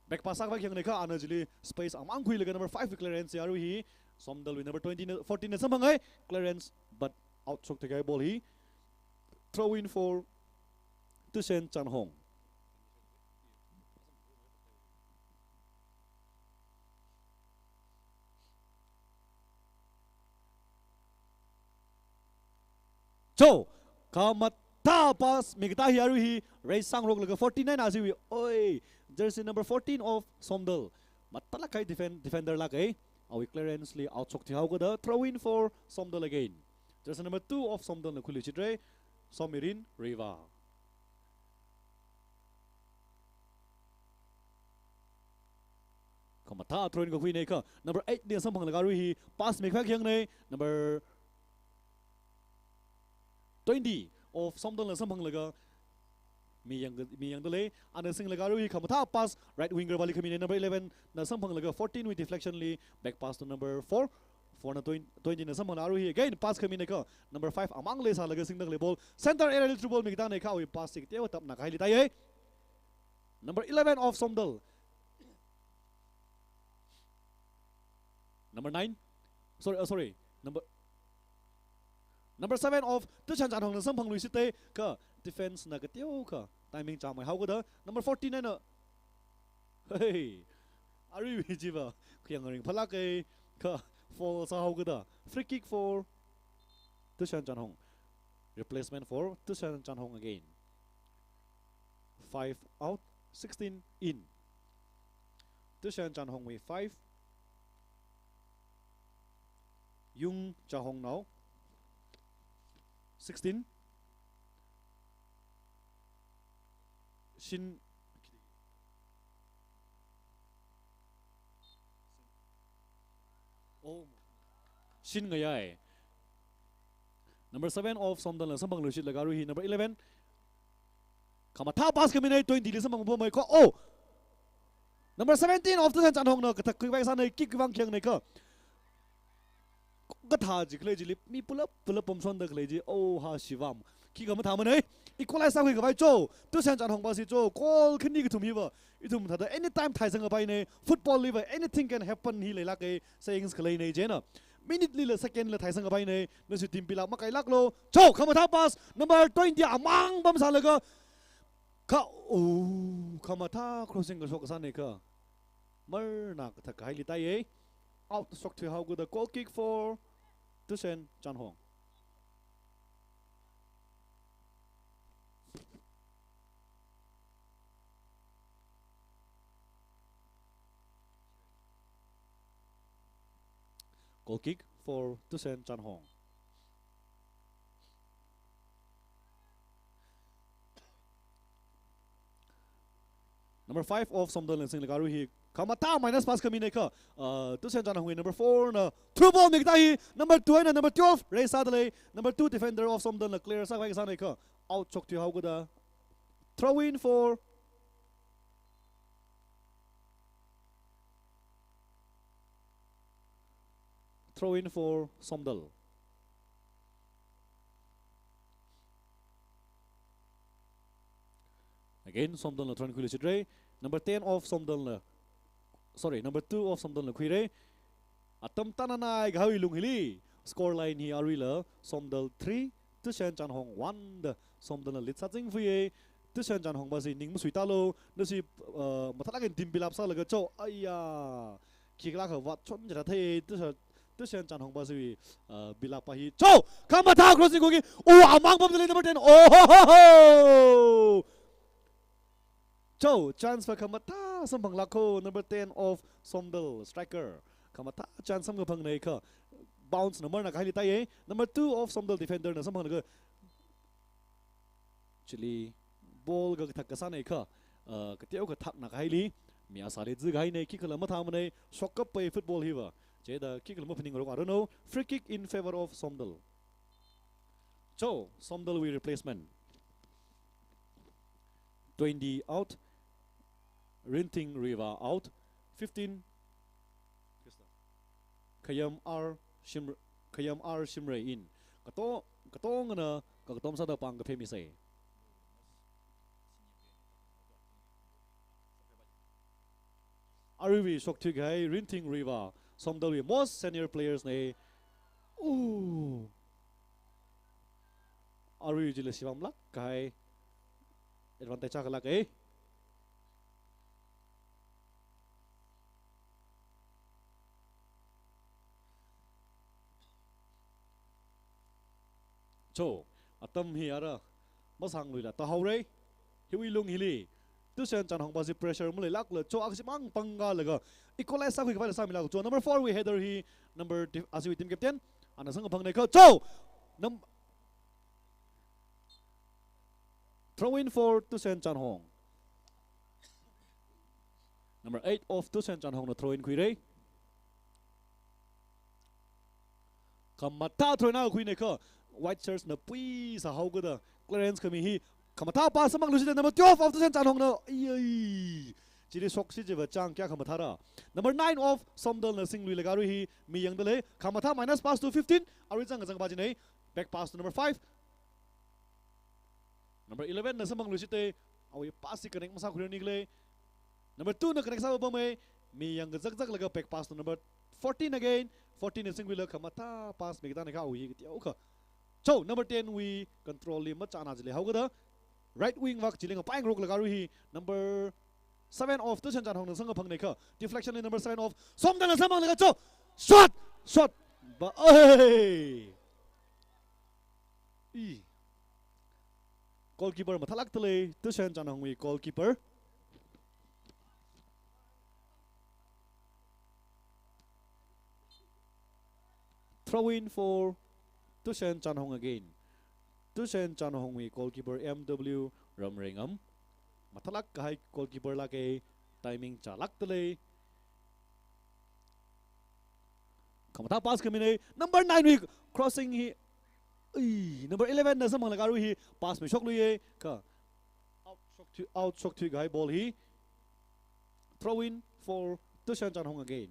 back pass sa ba kyang ne kha anajili space amang hui laga number 5 clearance yaru hi SOMDAL with number 14 na samang ai clearance but outstroke the guy ball he throw in for Tushen CHANHONG So Kamata pass Migta hiaru hi raise sang rok laga 49 aziwi oi jersey number 14 of SOMDAL matala kai defender la kai awi clearance li outstroke the how the throw in for SOMDAL again jersey number 2 of SOMDAL na khuli chidre Somirin Riva Kamata throw in ko hui nei ka number 8 ni sam phang laga ru hi pass me khak hyang nei number 20 of SOMDAL na sam phang laga mi yang dole ana sing laga ru hi Kamata pass right winger wali khamine number 11 na sam phang laga 14 with deflection li back pass to number 4 for na 20 na sam phang aru hi again pass khamine ka number 5 amang le sa laga sing le ball center area through ball migta nei kha wi pass tik teo tap na khai li tai ai number 11 of SOMDAL number 9 sorry number 7 of Tushen CHANHONG na sam phang lui site ka defense na ka teo ka timing cha mai how ga da number 49 na hey ari wi jiba khyang ring phala ke ka fall sa how ga da free kick for Tushen CHANHONG replacement for Tushen CHANHONG again 5 out 16 in Tushen CHANHONG with 5 Yung Chahong now 16 Shin Shin ngayai number 7 of SOMDAL na sampang lushit lagaru hi number 11 Kamata pass kami 20 li sampang bo mai ko number 17 of Tushen CHANHONG na katak kuy sa na kick wang kyang nei ka tha ji khle ji mi pull up pom son da khle ji ha shivam ki ga ma tha ma nei equalize sa hui ga bai cho Tushen CHANHONG ba si cho call khni gi thum hi ba itum tha da anytime thai sang bai nei football liver anything can happen hi le la ke sayings khle nei je na minute li le second le thai sang bai nei no si team pila ma kai lak lo cho khama tha pass number 20 amang bam sa le ga ka khama tha crossing ga sok sa nei ka mar na ka kai li tai e out struck to how good the goal kick for Tushen CHANHONG goal kick for Tushen CHANHONG number 5 of SOMDAL and Singh lagaru hi Kamata minus pass kami nei ka Tushen CHANHONG number 4 na through ball migta hi number 2 and number 12 raise sadale number 2 defender of SOMDAL na clear sa ka sa nei ka out chok to how good throw in for SOMDAL again SOMDAL na tranquility dre number 10 of SOMDAL na sorry number 2 of SOMDAL na khire Atam tananai gawi lung hili. Score line hi arila. Somdal 3. Tushen CHANHONG 1. The Somdal lit sating fuye. Tushen CHANHONG basi ning musuitalo. Nasi matalakin timbilap sa laga chow. Ayya. Kikla ka wat chon jara thay. Tushen CHANHONG basi bilapahi. Chow! Kamata crossing gogi. Oh, amang bom number 10. Oh ho ho ho! Chow, chance for Kamata. Sampang lako number 10 of Somdal striker. Kamata chance sam gapang nei ka. Bounce number na kahili tayo. Number 2 of Somdal defender na sampang naga. Actually, ball ga thak kasa nei ka. Katiyaw ka thak na kahili. Mia salit zi gahi nei kick la matha manay. Shock up pay football hiwa. Jeda kick la mapining rong I don't know. Free kick in favor of Somdal. So Somdal we replacement. 20 out. Rinting Riva out. 15. Kayam R Shimray in. Kato na kagatom sa pang kapemi say. Ariwi shock to guy Rinting Riva. Somdal most senior players na. Ooh. Ariwi jile siwam lak guy. Advantage akalak eh. So, Athem hi ara masang lui la ta haurai hiwi lung hili Tushen CHANHONG basi pressure mulai lak le cho aksimang pangga lega equalize sa kui ka sa milag cho number 4 we header hi number asiwi team captain ana sang phang nei ka cho throw in for Tushen CHANHONG number 8 of Tushen CHANHONG na throw in kui rei kamata throw na kui nei ka white shirts na pui sa hau gada clearance kami hi kamata pa samang lusida number 12 of Tushen CHANHONG na jiri soksi jiba chang kya kamata ra number 9 of Somdal na sing lui lagaru hi mi yang dale kamata minus pass to 15 ari jang baji nei back pass to number 5 number 11 na samang lusite awi pass si connect masa khuri nigle number 2 na connect sa bame mi yang zak laga back pass to number 14 again 14 na sing lui la kamata pass mi kita ne ka awi ti ka. So number 10 we control him machana jile how gada right wing wak jiling paing rok lagaru hi number 7 of Tushen CHANHONG na sanga phang nei ka deflection in number 7 of Somdal na samang laga cho shot ba oi goalkeeper mathalak tale Tushen CHANHONG we goalkeeper throw in for Tushen CHANHONG again. Tushen CHANHONG we goalkeeper MW Ramringam. Matalak kahai goalkeeper lake timing chalak tale. Kamata pass kamine number 9 we crossing hi. Number 11 na samang lagaru hi pass me shock luye ka out shock to guy ball hi. Throw in for Tushen CHANHONG again.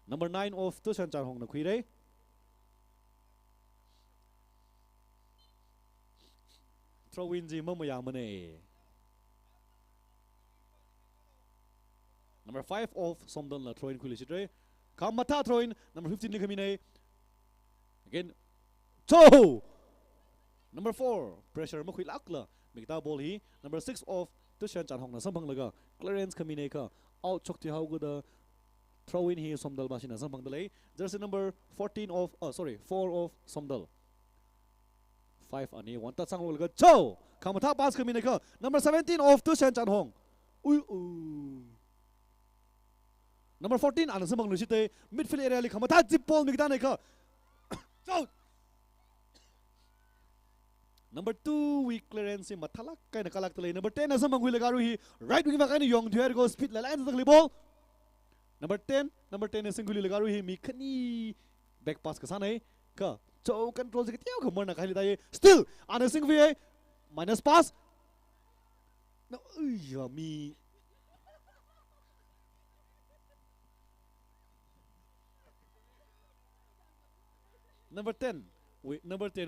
Number 9 of Tushen CHANHONG na kuire. Throw in ji mamaya mane. Number 5 of Somdal na throw in kulisitre. Kamata throw in number 15 ni kamine. Again. Cho. Number 4 pressure mo khilak la. Migta ball hi. Number 6 of Tushen CHANHONG na sampang laga. Clearance kamine ka. Out chok ti how good throw in hi Somdal basi na sampang dalay. Jersey number 4 of Somdal. 5 ani one touch sang lol cho kamata pass kami ne ka number 17 of Tushen CHANHONG number 14 ana samang lusite midfield area li kamata zip ball migda ne ka cho number 2 weak clearance mathalak kai na kalak tale number 10 asamang hui lagaru hi right wing ba kai ni yong dhuer go speed la line takli ball number 10 na singuli lagaru hi mi khani back pass ka sanai ka so control se ketiau khamar na kahili dai still anasing vi minus pass no mi number 10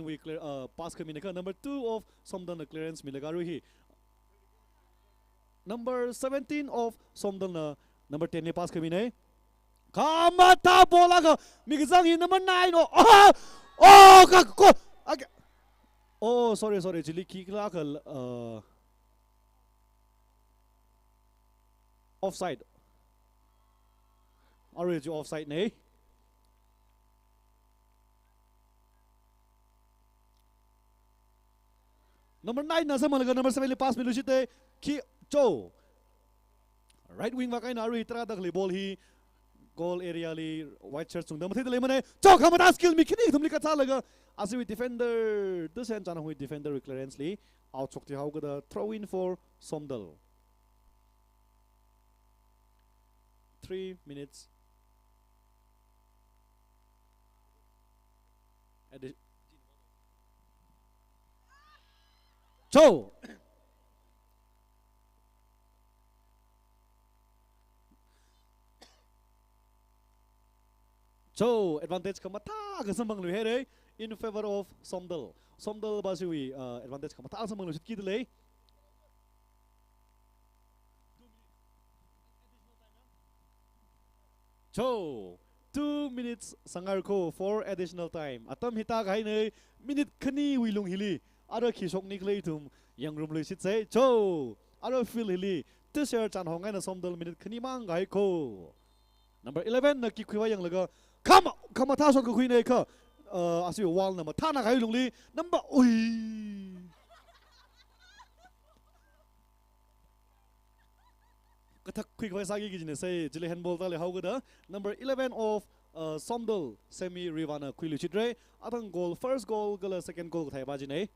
we clear pass kami ka number 2 of Somdal na clearance milagaru hi number 17 of Somdal na number 10 ne pass kami ne Kamata bola ka migzang hin naman 9 oh ka ko oh sorry chili kikla ka offside orange offside ne number 9 na sama laga number 7 li pass milushite ki cho right wing wakai na ri tra dak li ball hi goal area li white shirt sung dam thai le mane cho khamata skill mi khini thumli ka cha laga as we defender this and chana hui defender clearance li out chok ti hau ga the throw in for SOMDAL 3 minutes Cho advantage kamata ka sambang lu here in favor of SOMDAL basui advantage kamata sambang lu sit delay Cho 2 minutes sangar ko for additional time atam hita kai ne minute khani wilung hili ara khishok niklei tum yang room lui sit say cho ara feel hili to share CHANHONG na SOMDAL minute khani mang gai ko number 11 na ki khwa yang laga kama tha so ko khui ne kha asi wall na ma tha na gai lung li number ui kathak quick vai sagi gi ne say jile handball ta le how ga number 11 of SOMDAL semi rivana khui lu chidre atang goal first goal gala second goal thai ba ji ne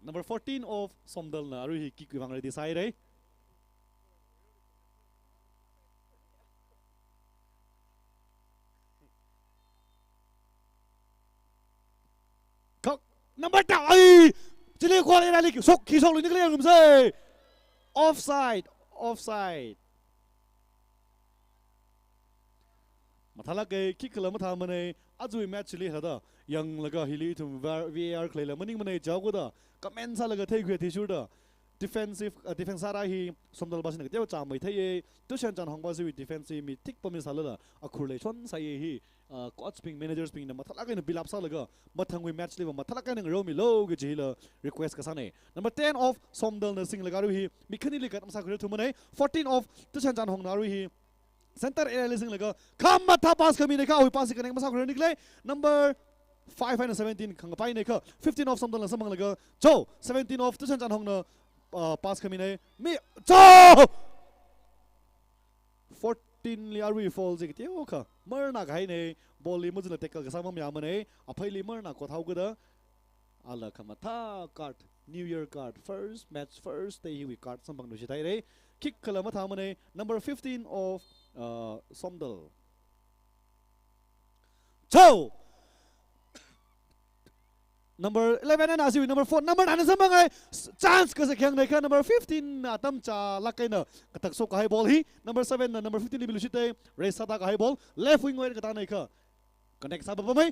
number 14 of SOMDAL na aru hi kick wang ready side ai number 2 ai chile khol era li sok khi sok lu nikle ngum se offside mathala ke kick la matha mane ajui match li hada yang laga hili thum VAR khlela maning mane jago da comment sa laga thai khwe thi sur da defense ara hi SOMDAL basin teu cha mai thai TUSHEN CHANHONG basin defensive mi tik pami salala Ukhrul le chon sai hi coach ping managers ping na mathala ka build up sa laga mathang we match le mathala ka nang romi lo ge jila request ka sane number 10 of SOMDAL na sing laga ru hi mi khani le ka sa khre thu mane 14 of TUSHEN CHANHONG na ru hi center area le sing laga kham matha pass kami ne ka oi pass ka nang sa khre nikle number 5 and 17 khang pai ne ka 15 of SOMDAL na samang laga cho 17 of TUSHEN CHANHONG na pass kami ne mi cho 14 li arwi fall je ti o kha marna gai ne ball li mujla tackle ka samam ya mane aphai li marna ko thau ga da ala khamatha card new year card first match first day we card sambang du sitai re kick kala ma tha mane number 15 of SOMDAL cho number 11 and as number 4 number 9 samang ai chance ka sa khyang nei kha number 15 atam cha lakai na katak so ka hai ball hi number 7 na number 15 li bilusite race sata ka hai ball left wing wer ka ta nei kha connect sa ba mai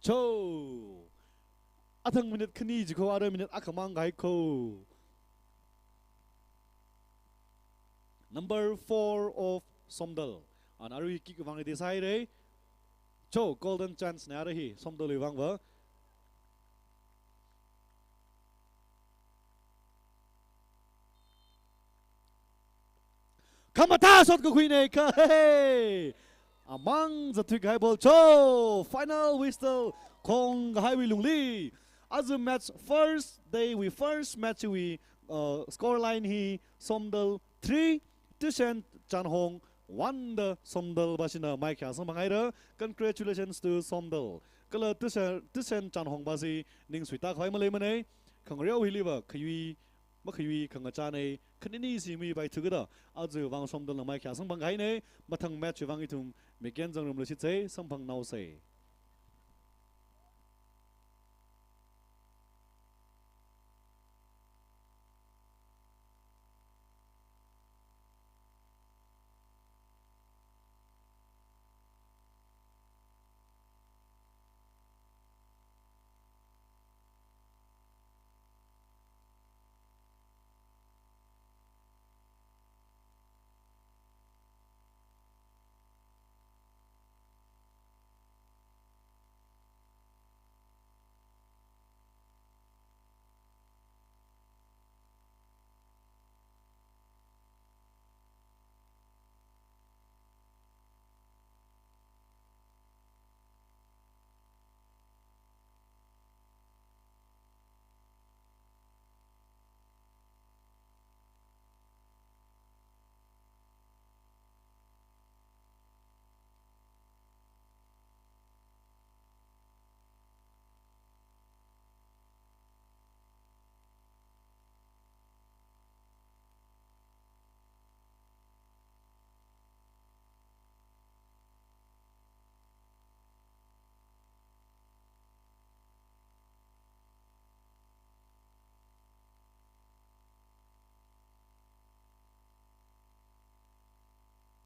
cho athang minute khani ji ko ara minute akhamang gai ko number 4 of SOMDAL an aru ki wang de sai re cho golden chance na rahi SOMDAL wang wa kamata shot ko khuine ka hey among the three guy ball cho final whistle kong hai wi lungli as a match first day we first match we score line hi SOMDAL 3 TUSHEN CHANHONG 1 the SOMDAL basina mai kya samangai ra congratulations to SOMDAL kala TUSHEN CHANHONG basi ning suita khoi malai mane khangriau hiliwa khyi ma khyi khanga cha nei khnini si mi bai thugada azu wang SOMDAL mai kya sambangai ne mathang match wang itum megen jangrum lo si chei samphang nau sei